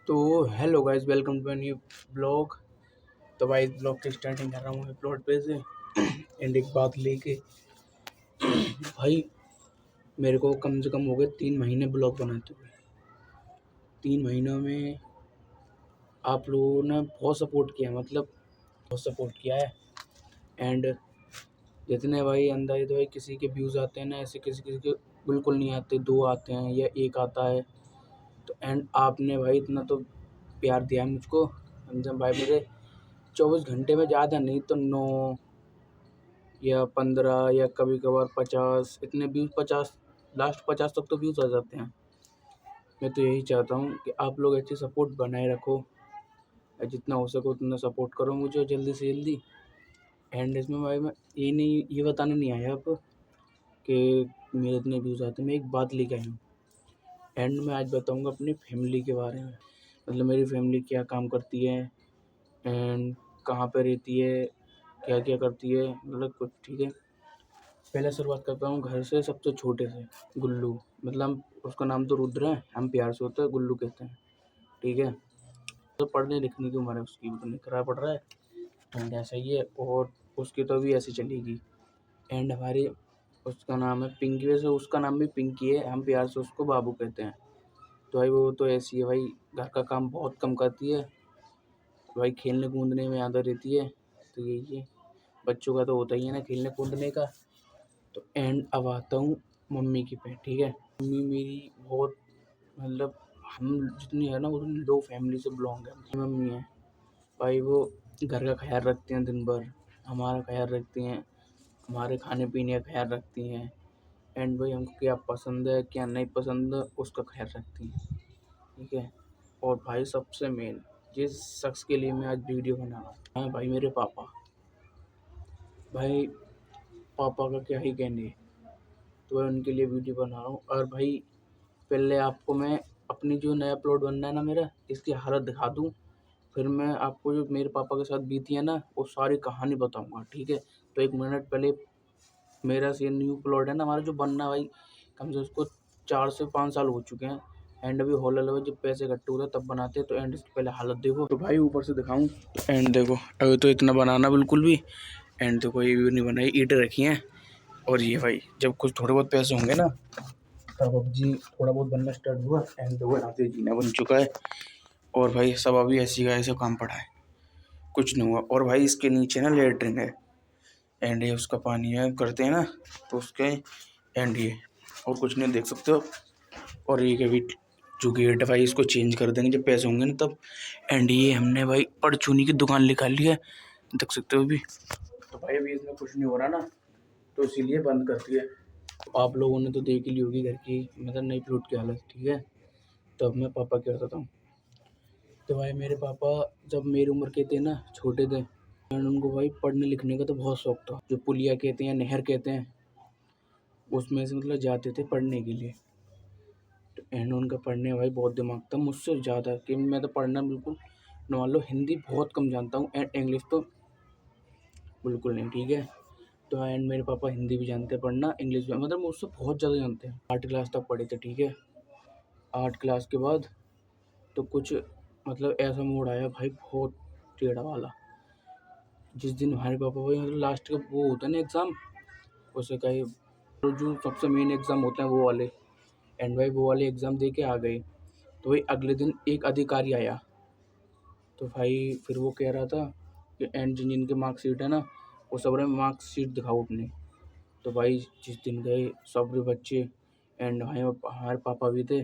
तो hello guys, welcome to new blog. तो भाई ब्लॉग की स्टार्टिंग कर रहा हूँ प्लॉट पे से एंड एक बात लेके। भाई मेरे को कम से कम हो गए 3 महीने ब्लॉग बनाते हुए। 3 महीनों में आप लोगों ने बहुत सपोर्ट किया, मतलब बहुत सपोर्ट किया है। एंड जितने भाई अंदाजे तो भाई किसी के व्यूज़ आते हैं ना, ऐसे किसी किसी के बिल्कुल नहीं आते, 2 आते हैं या 1 आता है। तो एंड आपने भाई इतना तो प्यार दिया है मुझको। मतलब भाई मेरे 24 घंटे में ज़्यादा नहीं तो 9 या 15 या कभी कभार 50 इतने व्यूज़, 50 लास्ट 50 तक तो व्यूज़ आ जाते हैं। मैं तो यही चाहता हूँ कि आप लोग ऐसी सपोर्ट बनाए रखो, जितना हो सके उतना सपोर्ट करो मुझे जल्दी से जल्दी। एंड इसमें भाई मैं ये बताने नहीं आया आपको कि मेरे इतने व्यूज़ आते हैं। मैं एक बात लेके आया हूँ। एंड में आज बताऊँगा अपनी फैमिली के बारे में, मतलब मेरी फैमिली क्या काम करती है एंड कहाँ पे रहती है, क्या क्या करती है, मतलब कुछ। ठीक है, पहले शुरुआत करता हूँ घर से, सबसे छोटे से। गुल्लू, मतलब उसका नाम तो रुद्र है, हम प्यार से होता है गुल्लू कहते हैं। ठीक है, तो पढ़ने लिखने की उम्र है उसकी, वो तो नहीं करा पढ़ रहा है एंड ऐसा ही है। और उसकी तो अभी ऐसी चलेगी। एंड हमारी उसका नाम है पिंकी, वैसे उसका नाम भी पिंकी है, हम प्यार से उसको बाबू कहते हैं। तो भाई वो तो ऐसी है भाई, घर का काम बहुत कम करती है भाई, खेलने कूदने में ज़्यादा रहती है। तो यही है, बच्चों का तो होता ही है ना खेलने कूदने का। तो एंड अब आता हूँ मम्मी की पे। ठीक है, मम्मी मेरी बहुत, मतलब हम जितनी है ना उतनी लो फैमिली से बिलोंग है। मेरी मम्मी है भाई, वो घर का ख्याल रखती हैं, दिन भर हमारा ख्याल रखती हैं, हमारे खाने पीने का ख्याल रखती हैं। एंड भाई हमको क्या पसंद है क्या नहीं पसंद है उसका ख्याल रखती हैं। ठीक है, और भाई सबसे मेन जिस शख्स के लिए मैं आज वीडियो बना रहा हूँ, हाँ भाई मेरे पापा। भाई पापा का क्या ही कहने, तो मैं उनके लिए वीडियो बना रहा हूँ। और भाई पहले आपको मैं अपनी जो नया प्लॉट बनना है ना मेरा, इसकी हालत दिखा दूँ, फिर मैं आपको जो मेरे पापा के साथ बीती है ना वो सारी कहानी बताऊँगा। ठीक है, तो 1 मिनट पहले, मेरा से न्यू प्लॉट है ना हमारा जो बनना है भाई, कम से उसको 4 से 5 साल हो चुके हैं। एंड अभी हॉल वाले जब पैसे इकट्ठे होते हैं तब बनाते हैं। तो एंड इसकी पहले हालत देखो, तो भाई ऊपर से दिखाऊं। तो एंड देखो, अभी तो इतना बनाना बिल्कुल भी। एंड देखो ये भी नहीं बनाई, ईंटें रखी हैं। और ये भाई जब कुछ थोड़े बहुत पैसे होंगे ना तब अब जी थोड़ा बहुत बनना स्टार्ट हुआ। एंड देखो यहाँ पे जीना बन चुका है। और भाई सब अभी ऐसी का ऐसे काम पड़ा है, कुछ नहीं हुआ। और भाई इसके नीचे ना लेटरिन है एंड ये उसका पानी है करते हैं ना, तो उसके एंड ये और कुछ नहीं देख सकते हो। और ये कभी जो गेट है भाई इसको चेंज कर देंगे जब पैसे होंगे ना तब। एंड ये हमने भाई परचूनी की दुकान निकाल ली है, देख सकते हो अभी। तो भाई अभी इसमें कुछ नहीं हो रहा ना, तो इसीलिए बंद कर दिया। तो आप लोगों ने तो देख ही ली होगी घर की, मतलब नई प्लॉट की हालत। ठीक है, तो अब मैं पापा क्या बताता हूँ। तो भाई मेरे पापा जब मेरी उम्र के थे ना, छोटे थे, एंड उनको भाई पढ़ने लिखने का तो बहुत शौक था। जो पुलिया कहते हैं, नहर कहते हैं, उसमें से मतलब जाते थे पढ़ने के लिए। तो एंड उनका पढ़ने भाई बहुत दिमाग था मुझसे ज़्यादा, कि मैं तो पढ़ना बिल्कुल न, मान लो हिंदी बहुत कम जानता हूँ एंड इंग्लिश तो बिल्कुल नहीं। ठीक है, तो एंड मेरे पापा हिंदी भी जानते हैं, पढ़ना इंग्लिश भी, मतलब मुझसे बहुत ज़्यादा जानते हैं। 8 क्लास तक पढ़े थे। ठीक है, 8 क्लास के बाद तो कुछ, मतलब ऐसा मोड़ आया भाई बहुत टेढ़ा वाला। जिस दिन हमारे पापा भाई, मतलब लास्ट का वो होता है ना एग्ज़ाम, उसे कहे तो जो सबसे मेन एग्ज़ाम होते हैं वो वाले। एंड भाई वो वाले एग्ज़ाम दे के आ गए। तो भाई अगले दिन एक अधिकारी आया, तो भाई फिर वो कह रहा था कि एंड जिनकी मार्कशीट है ना वो सब रहे मार्कशीट दिखाओ अपनी। तो भाई जिस दिन गए सब बच्चे, एंड भाई हमारे पापा भी थे।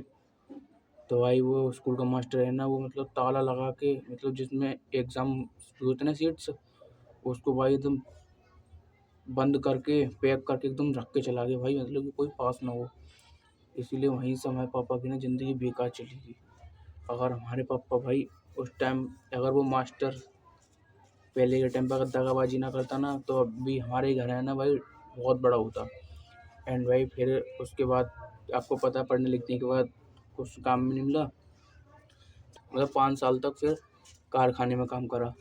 तो भाई वो स्कूल का मास्टर है ना, वो मतलब ताला लगा के, मतलब जिसमें एग्ज़ाम होते ना सीट्स, उसको भाई एकदम बंद करके पैक करके एकदम रख के चला गया भाई, मतलब कि कोई पास ना हो। इसीलिए वहीं से हमारे पापा की ना ज़िंदगी बेकार चली गई। अगर हमारे पापा भाई उस टाइम, अगर वो मास्टर पहले के टाइम पे अगर दगाबाजी ना करता ना, तो अभी हमारे घर है ना भाई बहुत बड़ा होता। एंड भाई फिर उसके बाद आपको पता है पढ़ने लिखने के बाद कुछ काम में नहीं मिला, मतलब 5 साल तक फिर कारखाने में काम करा।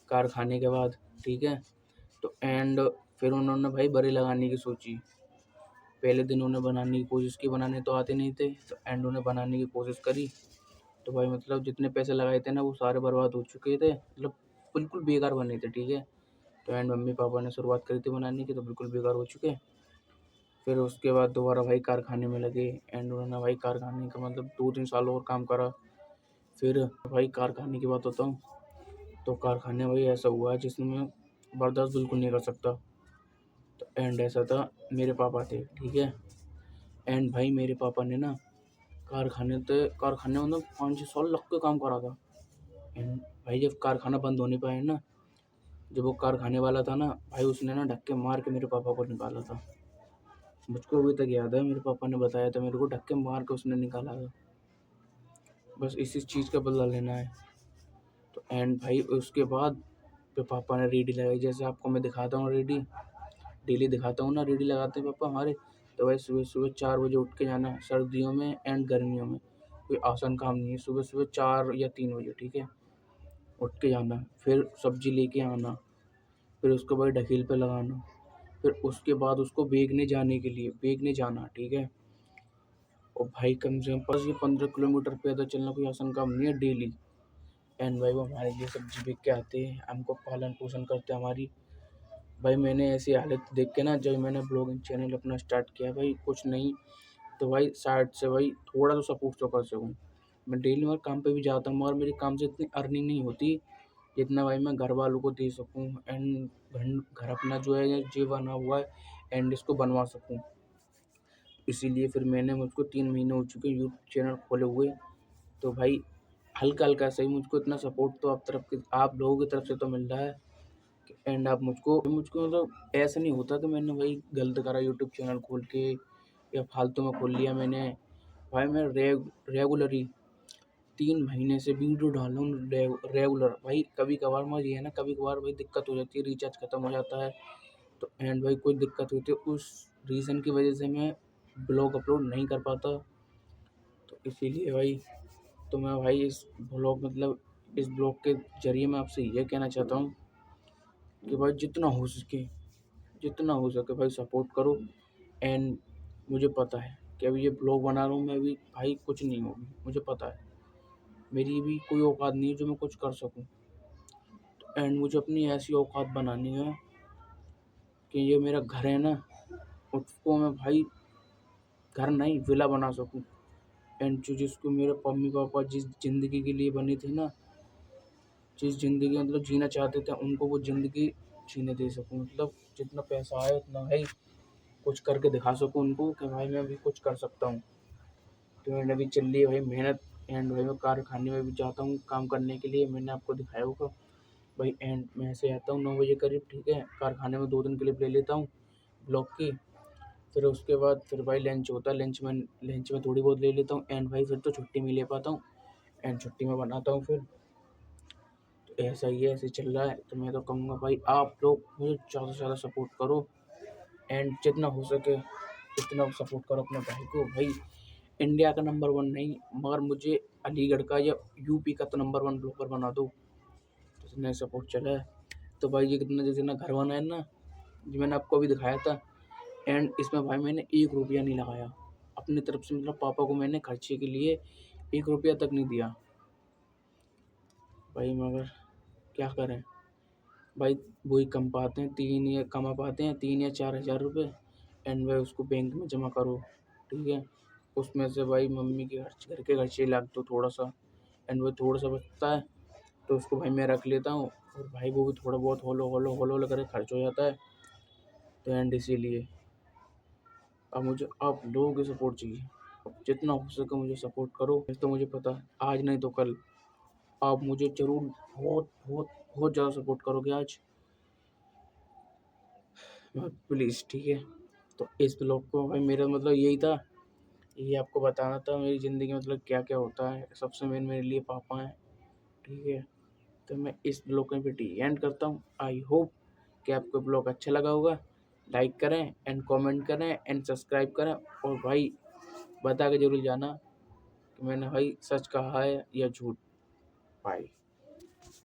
कारखाने के बाद ठीक है, तो एंड फिर उन्होंने भाई बड़े लगाने की सोची। पहले दिन उन्हें बनाने की कोशिश की, बनाने तो आते नहीं थे, तो एंड उन्हें बनाने की कोशिश करी। तो भाई मतलब जितने पैसे लगाए थे ना वो सारे बर्बाद हो चुके थे, मतलब बिल्कुल बेकार बने थे, ठीक है। तो एंड मम्मी पापा ने शुरुआत करी थी बनाने की, तो बिल्कुल बेकार हो चुके। फिर उसके बाद दोबारा भाई कारखाने में लगे एंड उन्होंने भाई कारखाने का मतलब 2-3 साल और काम करा। फिर भाई कारखाने की बात बताऊँ तो कारखाने भाई ऐसा हुआ जिसमें मैं बर्दाश्त बिल्कुल नहीं कर सकता। तो एंड ऐसा था, मेरे पापा थे, ठीक है। एंड भाई मेरे पापा ने ना कारखाने में 5-6 साल लग के काम करा था। एंड भाई जब कारखाना बंद होने पाया ना, जब वो कारखाने वाला था ना भाई, उसने ना धक्के मार के मेरे पापा को निकाला था। मुझको अभी तक याद है, मेरे पापा ने बताया था मेरे को, धक्के मार के उसने निकाला था। बस इसी चीज़ का बदला लेना है। तो एंड भाई उसके बाद फिर पापा ने रेडी लगाई, जैसे आपको मैं दिखाता हूँ रेडी, डेली दिखाता हूँ ना, रेडी लगाते हैं पापा हमारे। तो भाई सुबह सुबह 4 बजे उठ के जाना, सर्दियों में एंड गर्मियों में कोई आसान काम नहीं है। सुबह सुबह 4 या 3 बजे, ठीक है, उठ के जाना, फिर सब्जी लेके आना, फिर उसको भाई ढकील पे लगाना, फिर उसके बाद उसको बेचने जाना, ठीक है। और भाई कम से कम 15 किलोमीटर पैदल चलना कोई आसान काम नहीं है डेली। एंड भाई वो हमारे लिए सब्जी बेच के आते हैं, हमको पालन पोषण करते हैं हमारी। भाई मैंने ऐसी हालत देख के ना, जब मैंने ब्लॉगिंग चैनल अपना स्टार्ट किया भाई, कुछ नहीं तो भाई साइड से भाई थोड़ा तो सपोर्ट तो कर सकूँ। मैं डेली मगर काम पे भी जाता हूँ, मगर मेरे काम से इतनी अर्निंग नहीं होती जितना भाई मैं घर वालों को दे सकूँ एंड घर अपना जो है ये बना हुआ है एंड इसको बनवा सकूँ। इसीलिए फिर मुझको 3 महीने हो चुके यूट्यूब चैनल खोले हुए। तो भाई हल्का-हल्का सही मुझको इतना सपोर्ट तो आप लोगों की तरफ से तो मिल रहा है। एंड आप मुझको मतलब ऐसा नहीं होता कि मैंने भाई गलत करा यूट्यूब चैनल खोल के या फालतू में खोल लिया मैंने। भाई मैं रेगुलर ही 3 महीने से वीडियो डाल रहा हूँ रेगुलर। भाई कभी-कभार मुझे ये है ना, कभी-कभार भाई दिक्कत हो जाती है, रिचार्ज खत्म हो जाता है, तो एंड भाई कोई दिक्कत होती है, उस रीज़न की वजह से मैं ब्लॉग अपलोड नहीं कर पाता। तो इसीलिए भाई तो मैं भाई इस ब्लॉग के ज़रिए मैं आपसे ये कहना चाहता हूँ कि भाई जितना हो सके भाई सपोर्ट करो। एंड मुझे पता है कि अभी ये ब्लॉग बना रहा हूँ मैं, अभी भाई कुछ नहीं होगी, मुझे पता है। मेरी भी कोई औकात नहीं है जो मैं कुछ कर सकूँ। एंड मुझे अपनी ऐसी औकात बनानी है कि ये मेरा घर है ना, उसको मैं भाई घर नहीं विला बना सकूँ। एंड जिसको मेरे मम्मी-पापा जिस ज़िंदगी के लिए बने थे ना, जिस ज़िंदगी मतलब जीना चाहते थे, उनको वो ज़िंदगी जीने दे सकूँ। मतलब जितना पैसा आए उतना भाई कुछ करके दिखा सकूँ उनको कि भाई मैं भी कुछ कर सकता हूँ। तो एंड अभी चल रही है भाई मेहनत। एंड भाई मैं कारखाने में भी जाता हूँ काम करने के लिए, मैंने आपको दिखाया होगा। भाई एंड मैं ऐसे आता हूँ 9 बजे करीब, ठीक है, कारखाने में 2 दिन क्लिप ले लेता हूँ ब्लॉग की। फिर उसके बाद फिर भाई लंच होता है, लंच में थोड़ी बहुत ले लेता हूँ। एंड भाई फिर तो छुट्टी में ले पाता हूँ एंड छुट्टी में बनाता हूँ फिर। तो ऐसा ही है, ऐसे चल रहा है। तो मैं तो कहूँगा भाई आप लोग मुझे ज़्यादा से ज़्यादा सपोर्ट करो एंड जितना हो सके उतना सपोर्ट करो अपने भाई को। भाई इंडिया का नंबर 1 नहीं, मगर मुझे अलीगढ़ का या यूपी का तो नंबर 1 ब्लॉगर बना दो। तो इतना सपोर्ट चला है। तो भाई ये कितना जैसे ना घर बना है ना, जो मैंने आपको अभी दिखाया था, एंड इसमें भाई मैंने 1 रुपया नहीं लगाया अपनी तरफ से। मतलब पापा को मैंने खर्चे के लिए 1 रुपया तक नहीं दिया भाई, मगर क्या करें भाई, वही कमा पाते हैं 3 या 4 हज़ार रुपये। एंड भाई उसको बैंक में जमा करो, ठीक है। उसमें से भाई मम्मी के घर के खर्चे लग दो थोड़ा सा, एंड वो थोड़ा सा बचता है तो उसको भाई मैं रख लेता हूँ। और भाई वो भी थोड़ा बहुत होलो करके खर्च हो जाता है। तो एंड इसीलिए अब मुझे आप लोगों की सपोर्ट चाहिए। अब जितना हो सके मुझे सपोर्ट करो। तो मुझे पता है आज नहीं तो कल आप मुझे ज़रूर बहुत बहुत बहुत ज़्यादा सपोर्ट करोगे आज, प्लीज़, ठीक है। तो इस ब्लॉग को भाई मेरा मतलब यही था, ये आपको बताना था मेरी ज़िंदगी में मतलब क्या-क्या होता है। सबसे मेन मेरे लिए पापा हैं, ठीक है। तो मैं इस ब्लॉग का भी एंड करता हूँ। आई होप कि आपको ब्लॉग अच्छा लगा होगा। लाइक करें एंड कमेंट करें एंड सब्सक्राइब करें। और भाई बता के ज़रूर जाना कि मैंने भाई सच कहा है या झूठ। बाय।